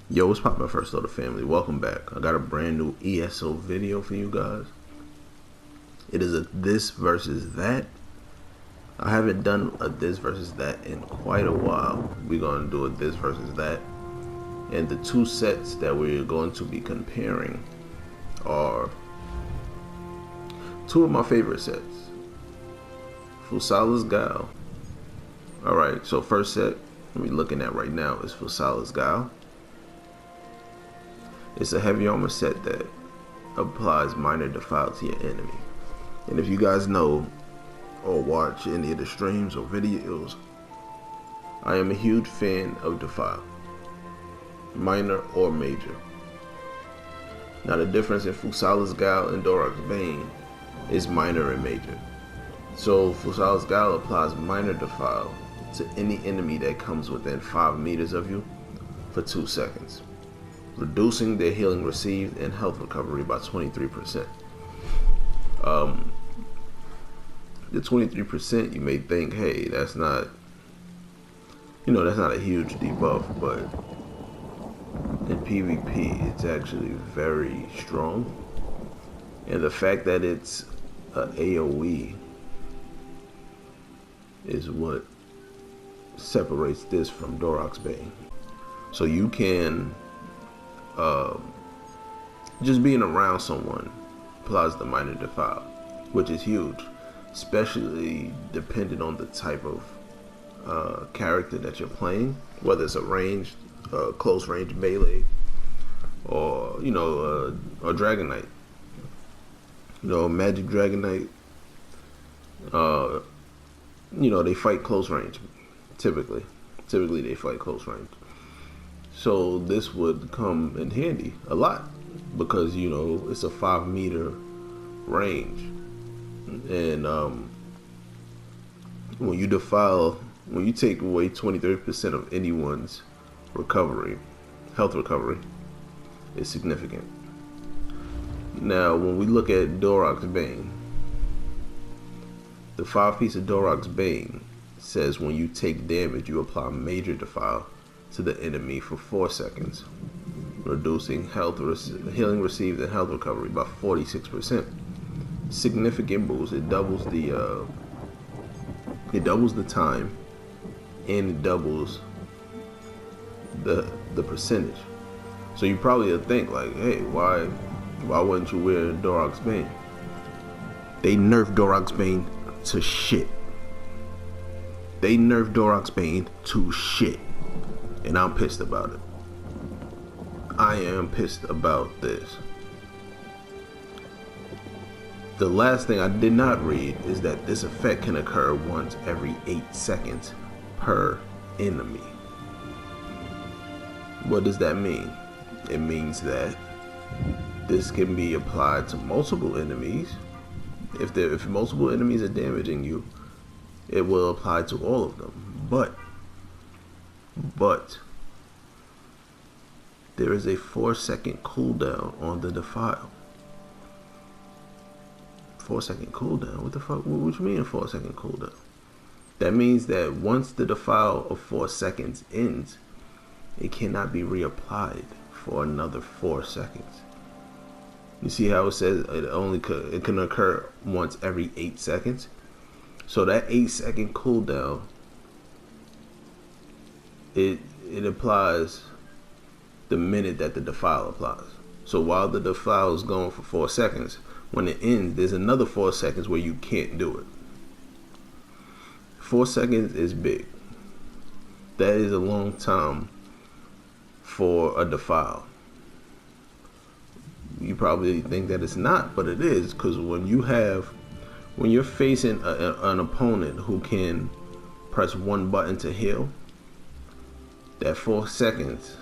Yo, what's poppin', First Order family? Welcome back. I got a brand new ESO video for you guys. It is a this versus that. I haven't done a this versus that in quite a while. We're going to do a this versus that. And the two sets that we're going to be comparing are two of my favorite sets. Fusala's Guile. Alright, so first set we're looking at right now is Fusala's Guile. It's a heavy armor set that applies minor defile to your enemy. And if you guys know or watch any of the streams or videos, I am a huge fan of defile, minor or major. Now the difference in Fusala's Guile and Dorok's Bane is minor and major. So Fusala's Guile applies minor defile to any enemy that comes within 5 meters of you for 2 seconds, reducing their healing received and health recovery by 23%. The 23%, you may think, hey, that's not a huge debuff, but in PvP, it's actually very strong. And the fact that it's a AoE is what separates this from Dorok's Bane. So you can just being around someone applies the minor defile, which is huge, especially depending on the type of character that you're playing, whether it's a ranged, close range melee, or a Dragon Knight, Magic Dragon Knight. They fight close range. Typically they fight close range. So this would come in handy a lot because it's a 5 meter range, and when you take away 23% of anyone's health recovery, is significant. Now when we look at Dorok's Bane, the 5-piece of Dorok's Bane says when you take damage, you apply major defile to the enemy for 4 seconds, reducing healing received and health recovery by 46%. Significant boost. It doubles the time, and it doubles the percentage. So you probably think like, hey, why wouldn't you wear Dorok's Bane? They nerfed Dorok's Bane to shit. They nerfed Dorok's Bane to shit. And I'm pissed about it. I am pissed about this. The last thing I did not read is that this effect can occur once every 8 seconds per enemy. What does that mean? It means that this can be applied to multiple enemies. If multiple enemies are damaging you, it will apply to all of them. But there is a 4-second cooldown on the defile. 4-second cooldown? What the fuck? What you mean a 4-second cooldown? That means that once the defile of 4 seconds ends, it cannot be reapplied for another 4 seconds. You see how it says it can occur once every 8 seconds? So that 8-second cooldown, it applies the minute that the defile applies. So while the defile is going for 4 seconds, when it ends, there's another 4 seconds where you can't do it. 4 seconds is big. That is a long time for a defile. You probably think that it's not, but it is, because when you're facing an opponent who can press one button to heal, that 4 seconds,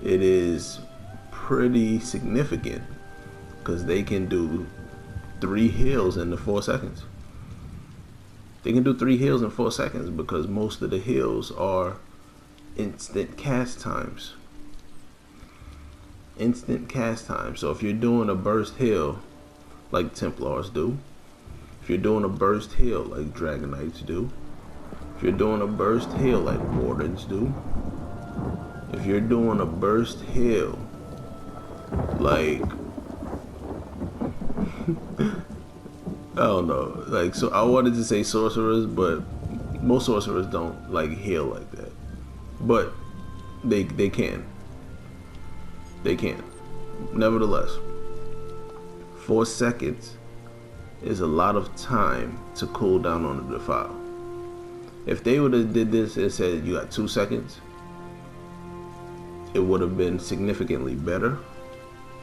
it is pretty significant, because they can do 3 heals in the 4 seconds. They can do 3 heals in 4 seconds because most of the heals are instant cast times. So if you're doing a burst heal like Templars do, if you're doing a burst heal like Dragon Knights do, if you're doing a burst heal like Wardens do, if you're doing a burst heal, like I don't know, like, so I wanted to say sorcerers, but most sorcerers don't like heal like that. But they can. Nevertheless, 4 seconds is a lot of time to cool down on the Defile. If they would have did this and said you got 2 seconds, it would have been significantly better,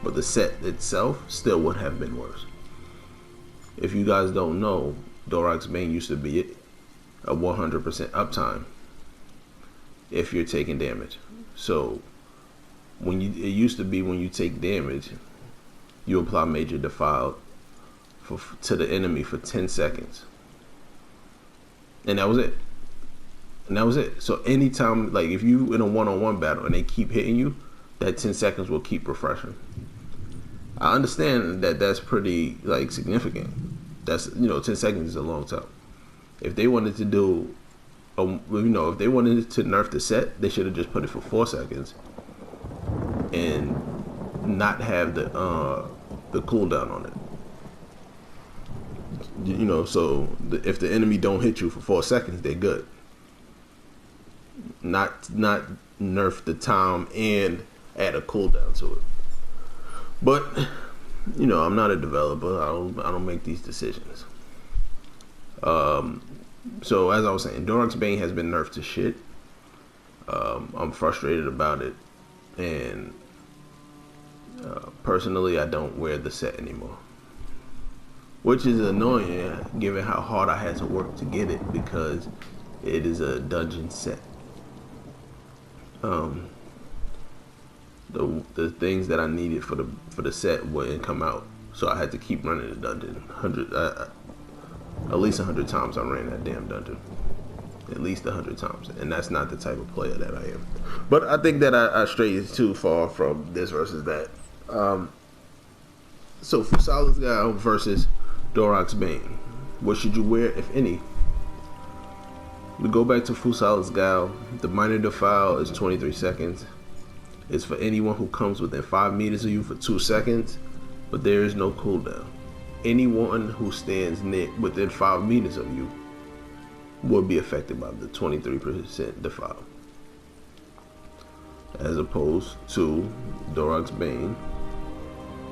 but the set itself still would have been worse. If you guys don't know, Dorok's Bane used to be a 100% uptime if you're taking damage. So it used to be when you take damage, you apply major Defile to the enemy for 10 seconds. And that was it. So anytime, like if you in a one-on-one battle and they keep hitting you, that 10 seconds will keep refreshing. I understand that that's pretty like significant. That's, 10 seconds is a long time. If they wanted to do, if they wanted to nerf the set, they should have just put it for 4 seconds and not have the cooldown on it. So if the enemy don't hit you for 4 seconds, they're good. Not nerf the time and add a cooldown to it. But I'm not a developer. I don't make these decisions. So as I was saying, Dorok's Bane has been nerfed to shit. I'm frustrated about it, and personally, I don't wear the set anymore, which is annoying given how hard I had to work to get it, because it is a dungeon set. The things that I needed for the set wouldn't come out, so I had to keep running the dungeon. At least 100 times I ran that damn dungeon. At least 100 times, and that's not the type of player that I am. But I think that I strayed too far from this versus that. So Fusala's Gal versus Dorok's Bane. What should you wear, if any? We go back to Fusala's Gal. The minor Defile is 23 seconds. It's for anyone who comes within 5 meters of you for 2 seconds, but there is no cooldown. Anyone who stands within 5 meters of you will be affected by the 23% Defile, as opposed to Dorok's Bane,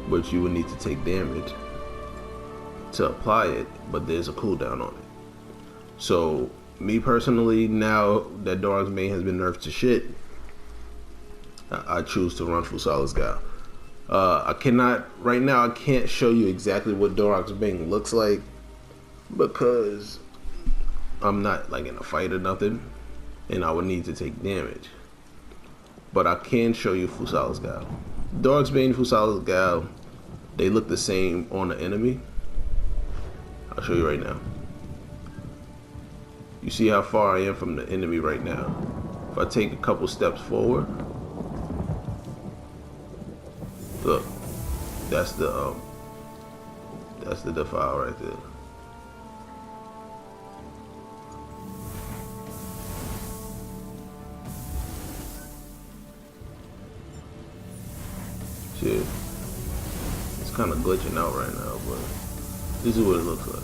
which you will need to take damage to apply it, but there's a cooldown on it. So me personally, now that Dorok's Bane has been nerfed to shit, I choose to run Fusala's Gal. I can't show you exactly what Dorok's Bane looks like, because I'm not like in a fight or nothing, and I would need to take damage. But I can show you Fusala's Gal. Dorok's Bane, Fusala's Gal, they look the same on the enemy. I'll show you right now. You see how far I am from the enemy right now. If I take a couple steps forward, look, that's the Defile right there. Shit, it's kind of glitching out right now, but this is what it looks like.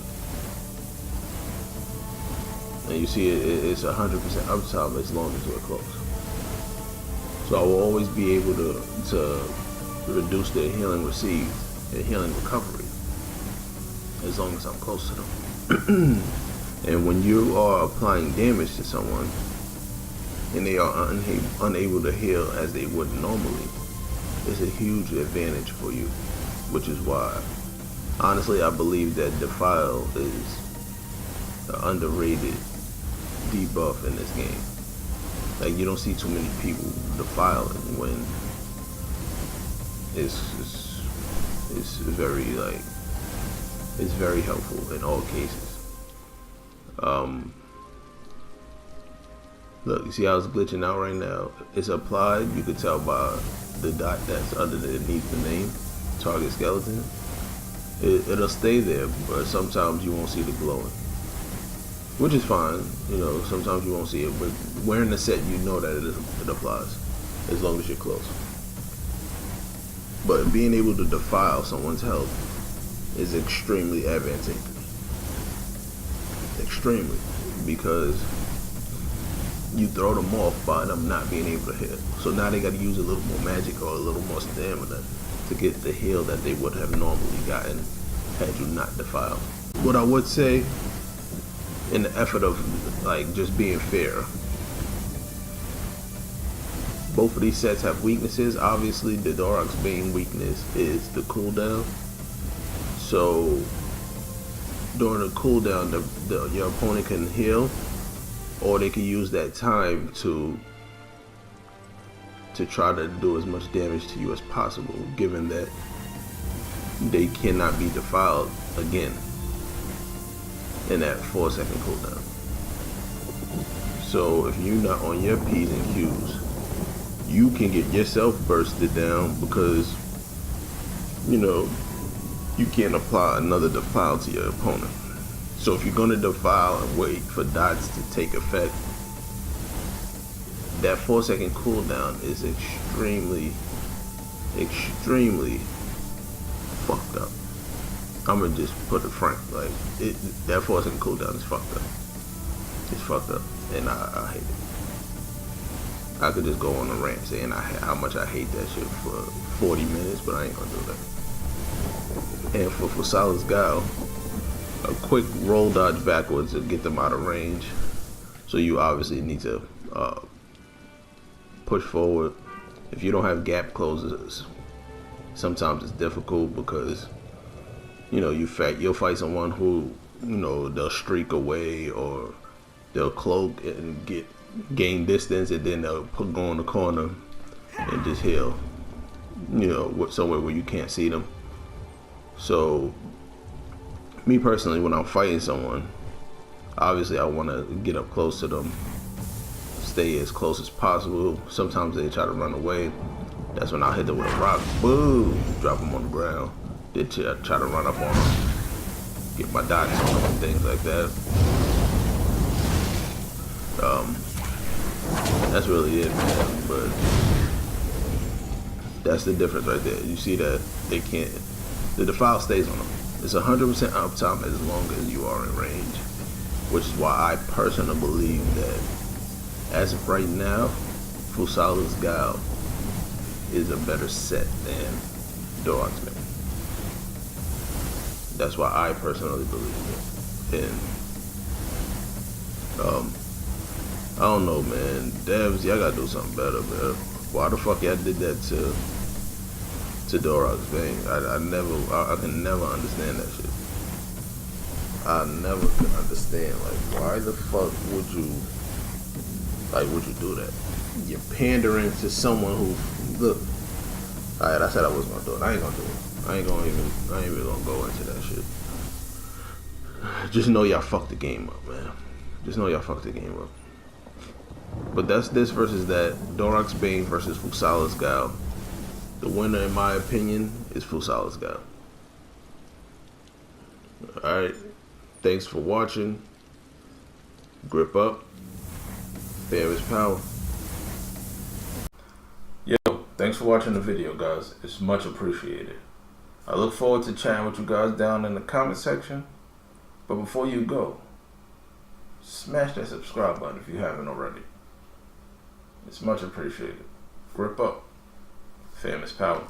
And you see it's 100% uptime as long as we're close. So I will always be able to reduce their healing received and healing recovery as long as I'm close to them. And when you are applying damage to someone and they are unable to heal as they would normally, it's a huge advantage for you, which is why, honestly, I believe that Defile is an underrated debuff in this game. Like, you don't see too many people defiling when it's very, like, it's very helpful in all cases. Look, you see how it's glitching out right now? It's applied, you can tell by the dot that's underneath the name, target skeleton. It'll stay there, but sometimes you won't see the glowing, which is fine. Sometimes you won't see it, but wearing the set, you know that it applies. as long as you're close. But being able to defile someone's health is extremely advantageous. Extremely. Because you throw them off by them not being able to hit. So now they got to use a little more magic or a little more stamina to get the heal that they would have normally gotten had you not defiled. What I would say, in the effort of like just being fair, both of these sets have weaknesses. Obviously, the Dorok's main weakness is the cooldown. So during the cooldown, your opponent can heal, or they can use that time to try to do as much damage to you as possible, given that they cannot be defiled again in that 4-second cooldown. So if you're not on your P's and Q's, you can get yourself bursted down because, you know, you can't apply another defile to your opponent. So if you're going to defile and wait for dots to take effect, that 4-second cooldown is extremely fucked up. I'm gonna just put it frank, like that 4-second cooldown is fucked up. It's fucked up, and I hate it. I could just go on a rant saying how much I hate that shit for 40 minutes, but I ain't gonna do that. And for Solid's Guile, a quick roll dodge backwards to get them out of range. So you obviously need to push forward. If you don't have gap closers, sometimes it's difficult because, you know, you'll fight someone who, you know, they'll streak away or they'll cloak and gain distance, and then they'll go in the corner and just heal, you know, somewhere where you can't see them. So me personally, when I'm fighting someone, obviously I want to get up close to them, stay as close as possible. Sometimes they try to run away. That's when I hit them with a rock, boom, drop them on the ground. Then try to run up on them, get my dots on them and things like that. That's really it, man. But that's the difference right there. You see that they can't, the defile stays on them. It's 100% uptime as long as you are in range, which is why I personally believe that as of right now, Solid's Guile is a better set than Dorok's Bane. That's why I personally believe it. And I don't know, man. Devs, y'all gotta do something better, man. Why the fuck y'all did that to Dorok's Bane? I can never understand that shit. I never could understand, like, why the fuck would you do that? You're pandering to someone who, look, alright, I said I wasn't gonna do it. I ain't gonna do it. I ain't even gonna go into that shit. Just know y'all fucked the game up, man. Just know y'all fucked the game up. But that's this versus that. Dorok's Bane versus Solid's Guile. The winner, in my opinion, is Solid's Guile. Alright. Thanks for watching. Grip up. There is power. Yo, thanks for watching the video, guys. It's much appreciated. I look forward to chatting with you guys down in the comment section. But before you go, smash that subscribe button if you haven't already. It's much appreciated. Grip up. Fam is power.